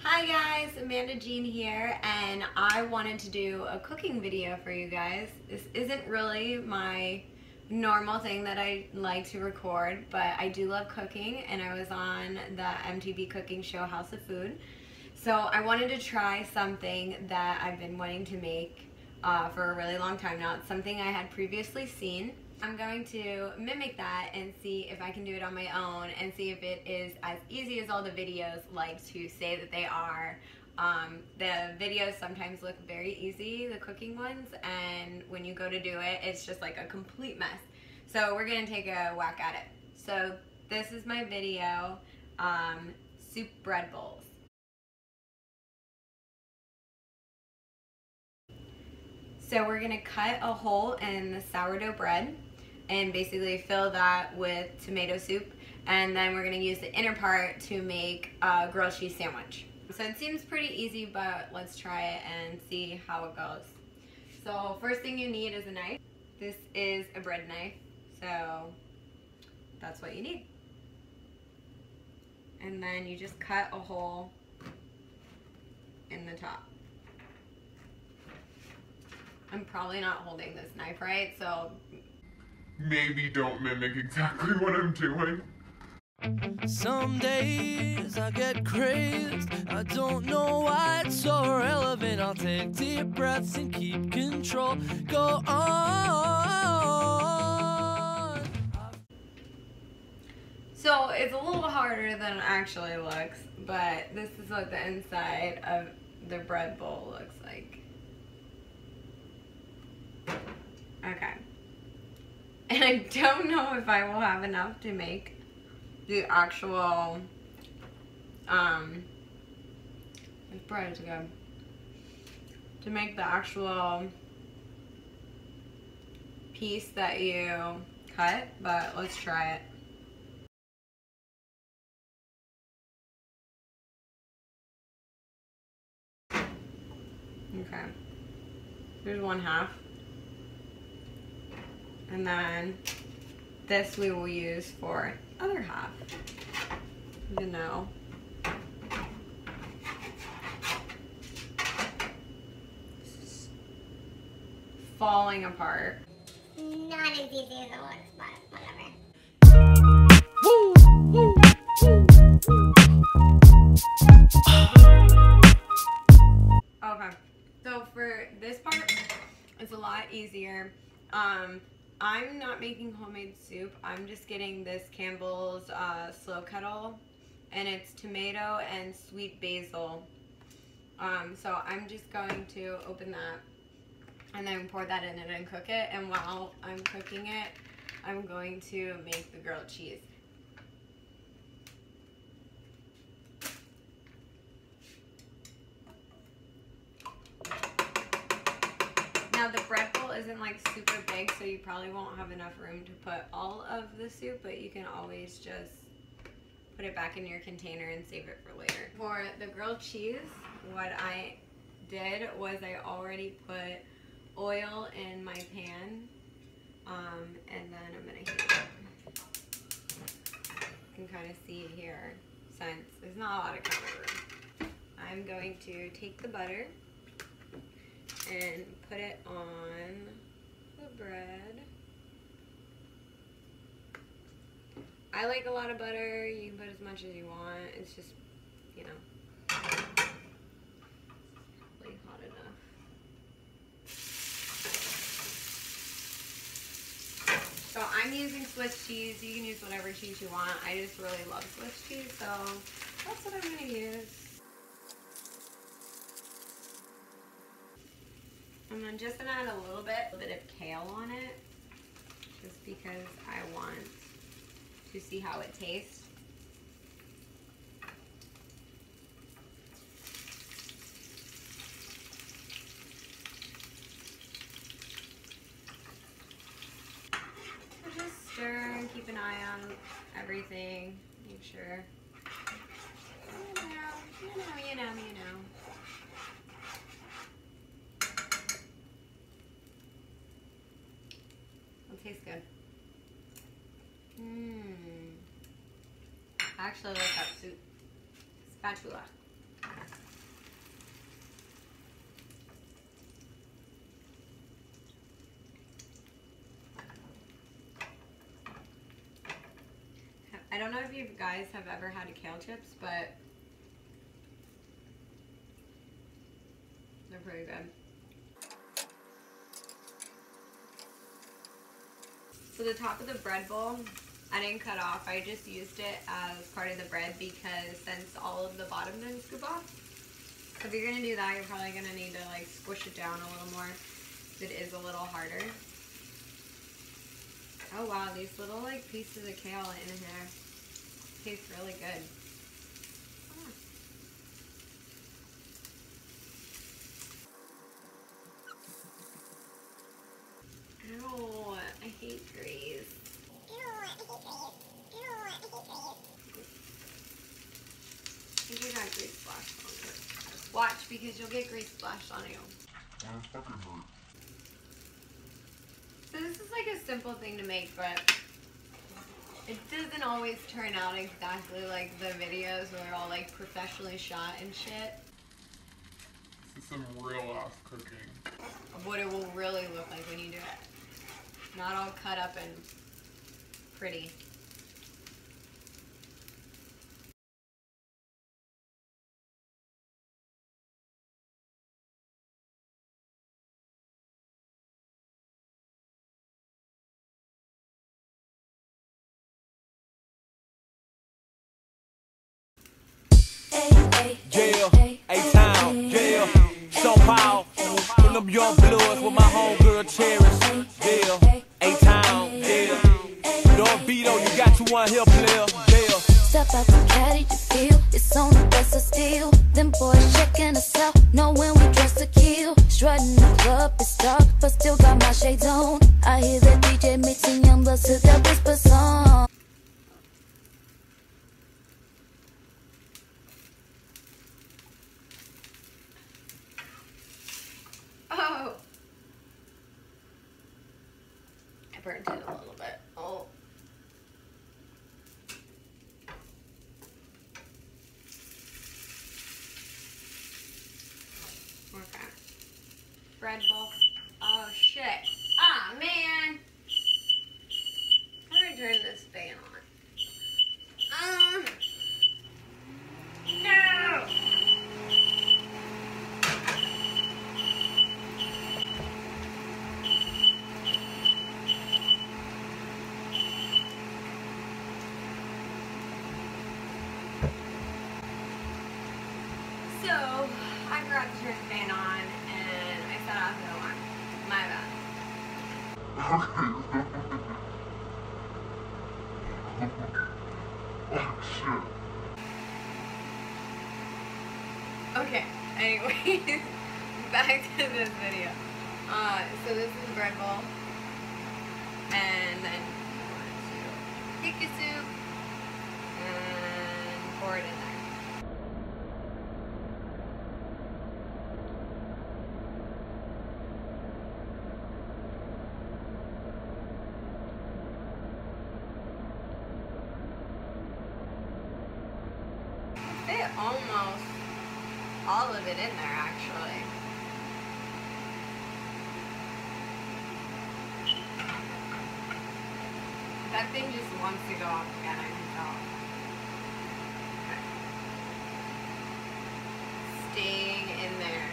Hi guys, Amanda Jean here, and I wanted to do a cooking video for you guys. This isn't really my normal thing that I like to record, but I do love cooking, and I was on the MTV cooking show House of Food. So I wanted to try something that I've been wanting to make for a really long time now. It's something I had previously seen. I'm going to mimic that and see if I can do it on my own and see if it is as easy as all the videos like to say that they are. The videos sometimes look very easy, the cooking ones, and when you go to do it, it's just like a complete mess. So we're going to take a whack at it. So this is my video, soup bread bowls. So we're going to cut a hole in the sourdough bread and basically fill that with tomato soup, and then we're going to use the inner part to make a grilled cheese sandwich. So it seems pretty easy, but let's try it and see how it goes. So first thing you need is a knife. This is a bread knife, so that's what you need. And then you just cut a hole in the top. I'm probably not holding this knife right, so maybe don't mimic exactly what I'm doing. Some days I get crazed, I don't know why it's so relevant. I'll take deep breaths and keep control. Go on. So it's a little harder than it actually looks, but this is what the inside of the bread bowl looks like. Okay. And I don't know if I will have enough to make the actual, this bread is good. To make the actual piece that you cut, but let's try it. Okay. Here's one half. And then this we will use for the other half. You know. This is falling apart. Not as easy as it looks, but whatever. Okay. So for this part, it's a lot easier. I'm not making homemade soup. I'm just getting this Campbell's slow kettle, and it's tomato and sweet basil. So I'm just going to open that and then pour that in it and cook it. And while I'm cooking it, I'm going to make the grilled cheese. Now the bread bowl isn't like super big, so you probably won't have enough room to put all of the soup, but you can always just put it back in your container and save it for later. For the grilled cheese, what I did was I already put oil in my pan, and then I'm gonna heat it. You can kind of see here, since there's not a lot of counter room. I'm going to take the butter and put it on the bread. I like a lot of butter. You can put as much as you want. It's just, you know, probably hot enough. So I'm using Swiss cheese. You can use whatever cheese you want. I just really love Swiss cheese, so that's what I'm going to use. And I'm just gonna add a little bit of kale on it, just because I want to see how it tastes. So just stir and keep an eye on everything. Make sure. You know. Tastes good. I actually like that soup. Spatula. you guys have ever had kale chips, but they're pretty good. So the top of the bread bowl, I didn't cut off. I just used it as part of the bread because since all of the bottom didn't scoop off. So if you're gonna do that, you're probably gonna need to like squish it down a little more. It is a little harder. Oh wow, these little like pieces of kale in here taste really good. Ew, I hate grease. I think I got grease splashed on it. Watch, because you'll get grease splashed on you. So this is like a simple thing to make, but it doesn't always turn out exactly like the videos where they're all like professionally shot and shit. This is some real ass cooking. Of what it will really look like when you do it. Not all cut up and pretty. Jail, A-Town, jail, São Paulo, from them young bloods with my homegirl Charish. Jail, A-Town, jail, North Vito, you got you one here, player. Jail. Step out the caddy, you feel it's on the best of steel. Them boys checking us out, know when we dress to kill. Strutting the club, it's dark, but still got my shades on. I hear that DJ mixing young bloods to the whisper song. Oh! I burnt it a little bit. Oh. Okay. Bread bowl. Oh shit. Ah, man! How do I turn this fan on? No! So, I forgot to turn the fan on, and I set off the alarm. My bad. Oh shit. Okay, anyways, back to this video. So this is the bread bowl, and then you want to pick your soup and pour it in there. Fit almost all of it in there, actually. That thing just wants to go off again, I can tell. Okay. Staying in there.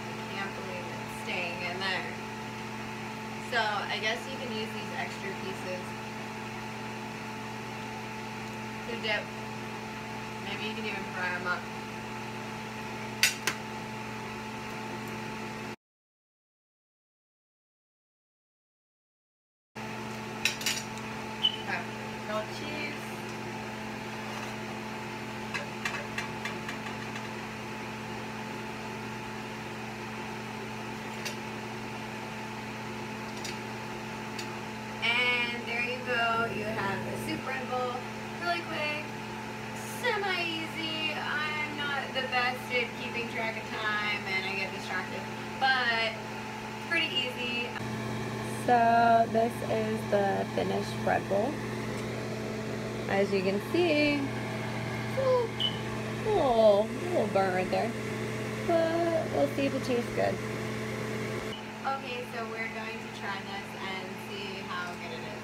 I can't believe it's staying in there. So, I guess you can use these extra pieces to dip. Maybe you can even fry them up. Okay, grilled cheese. And there you go. You have the soup bread bowl. Really quick. Semi-easy. I'm not the best at keeping track of time and I get distracted, but pretty easy. So this is the finished bread bowl. As you can see, a little burn right there, but we'll see if it tastes good. Okay, so we're going to try this and see how good it is.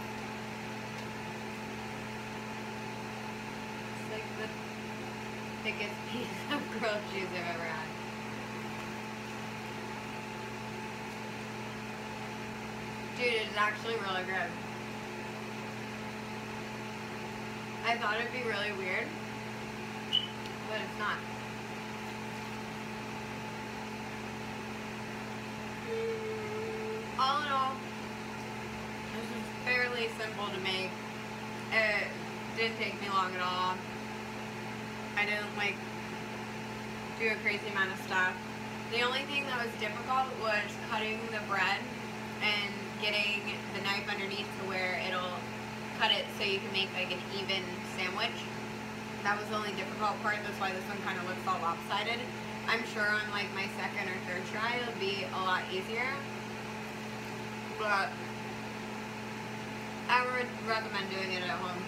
thickest piece of grilled cheese I've ever had. Dude, it's actually really good. I thought it'd be really weird, but it's not. All in all, this is fairly simple to make. It didn't take me long at all. I didn't like do a crazy amount of stuff. The only thing that was difficult was cutting the bread and getting the knife underneath to where it'll cut it so you can make like an even sandwich. That was the only difficult part. That's why this one kind of looks all lopsided. I'm sure on like my second or third try it'll be a lot easier. But I would recommend doing it at home.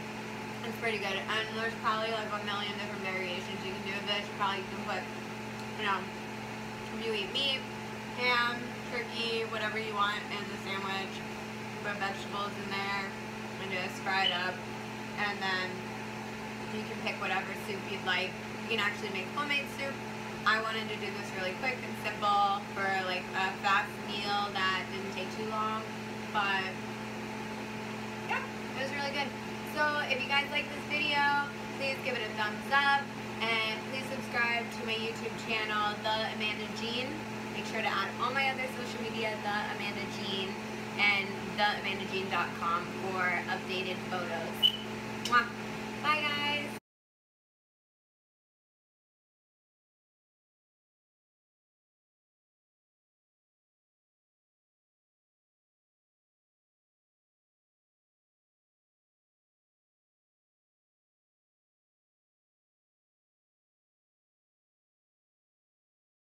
It's pretty good. And there's probably like a million different variations you can do of this. You probably can put, you know, if you eat meat, ham, turkey, whatever you want in the sandwich. Put vegetables in there and just fry it up. And then you can pick whatever soup you'd like. You can actually make homemade soup. I wanted to do this really quick and simple for like a fast meal that didn't take too long. But yeah, it was really good. So if you guys like this video, please give it a thumbs up. And please subscribe to my YouTube channel, The Amanda Jean. Make sure to add all my other social media, The Amanda Jean, and theamandajean.com for updated photos. Mwah.